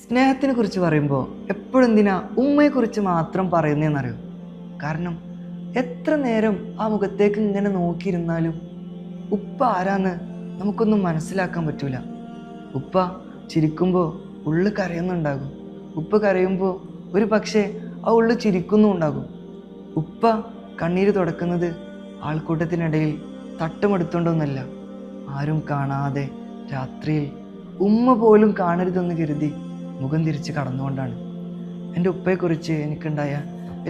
സ്നേഹത്തിനെ കുറിച്ച് പറയുമ്പോൾ എപ്പോഴും എന്തിനാ ഉമ്മയെക്കുറിച്ച് മാത്രം പറയുന്നതെന്നറിയോ? കാരണം എത്ര നേരം ആ മുഖത്തേക്ക് ഇങ്ങനെ നോക്കിയിരുന്നാലും ഉപ്പ ആരാന്ന് നമുക്കൊന്നും മനസ്സിലാക്കാൻ പറ്റൂല. ഉപ്പ ചിരിക്കുമ്പോൾ ഉള്ളു കരയുന്നുണ്ടാകും, ഉപ്പ കരയുമ്പോൾ ഒരു പക്ഷേ ആ ഉള്ളു ചിരിക്കുന്നുണ്ടാകും. ഉപ്പ കണ്ണീര് തുടക്കുന്നത് ആൾക്കൂട്ടത്തിനിടയിൽ തട്ടുമെടുത്തോണ്ടൊന്നല്ല, ആരും കാണാതെ രാത്രിയിൽ ഉമ്മ പോലും കാണരുതെന്ന് കരുതി മുഖം തിരിച്ച് കടന്നുകൊണ്ടാണ്. എൻ്റെ ഉപ്പയെക്കുറിച്ച് എനിക്കുണ്ടായ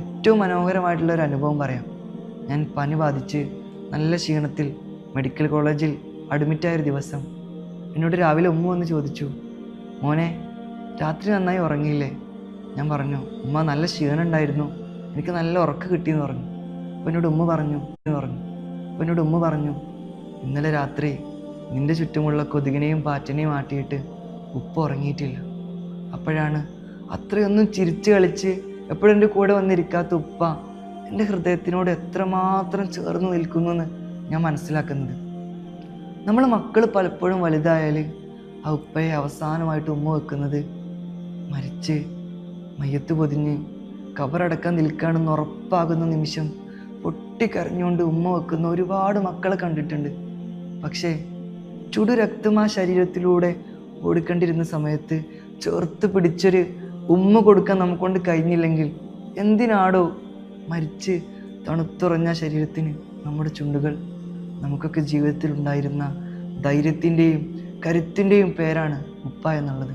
ഏറ്റവും മനോഹരമായിട്ടുള്ള ഒരു അനുഭവം പറയാം. ഞാൻ പനി ബാധിച്ച് നല്ല ക്ഷീണത്തിൽ മെഡിക്കൽ കോളേജിൽ അഡ്മിറ്റായൊരു ദിവസം എന്നോട് രാവിലെ ഉമ്മ വന്ന് ചോദിച്ചു, മോനെ രാത്രി നന്നായി ഉറങ്ങിയില്ലേ? ഞാൻ പറഞ്ഞു, ഉമ്മ നല്ല ക്ഷീണം ഉണ്ടായിരുന്നു, എനിക്ക് നല്ല ഉറക്കം കിട്ടിയെന്ന് പറഞ്ഞു. അപ്പോൾ എന്നോട് ഉമ്മ പറഞ്ഞു, ഇന്നലെ രാത്രി നിൻ്റെ ചുറ്റുമുള്ള കൊതുകിനെയും പാറ്റിനെയും ആട്ടിയിട്ട് ഉപ്പ ഉറങ്ങിയിട്ടില്ല. അപ്പോഴാണ് അത്രയൊന്നും ചിരിച്ച് കളിച്ച് എപ്പോഴും എൻ്റെ കൂടെ വന്നിരിക്കാത്ത ഉപ്പ എൻ്റെ ഹൃദയത്തിനോട് എത്രമാത്രം ചേർന്ന് നിൽക്കുന്നു എന്ന് ഞാൻ മനസ്സിലാക്കുന്നത്. നമ്മൾ മക്കൾ പലപ്പോഴും വലുതായാൽ ആ ഉപ്പയെ അവസാനമായിട്ട് ഉമ്മ വെക്കുന്നത് മരിച്ച് മയ്യത്ത് പൊതിഞ്ഞ് കബറടക്കാൻ നിൽക്കുകയാണെന്ന് ഉറപ്പാകുന്ന നിമിഷം പൊട്ടിക്കരഞ്ഞുകൊണ്ട് ഉമ്മ വെക്കുന്ന ഒരുപാട് മക്കളെ കണ്ടിട്ടുണ്ട്. പക്ഷേ ചുടു രക്തം ആ ശരീരത്തിലൂടെ ഓടിക്കൊണ്ടിരുന്ന സമയത്ത് ചേർത്ത് പിടിച്ചൊരു ഉമ്മ കൊടുക്കാൻ നമുക്കൊണ്ട് കഴിഞ്ഞില്ലെങ്കിൽ എന്തിനാടോ മരിച്ച് തണുത്തുറഞ്ഞ ശരീരത്തിന് നമ്മുടെ ചുണ്ടുകൾ? നമുക്കൊക്കെ ജീവിതത്തിൽ ഉണ്ടായിരുന്ന ധൈര്യത്തിൻ്റെയും കരുത്തിൻ്റെയും പേരാണ് ഉപ്പ എന്നുള്ളത്.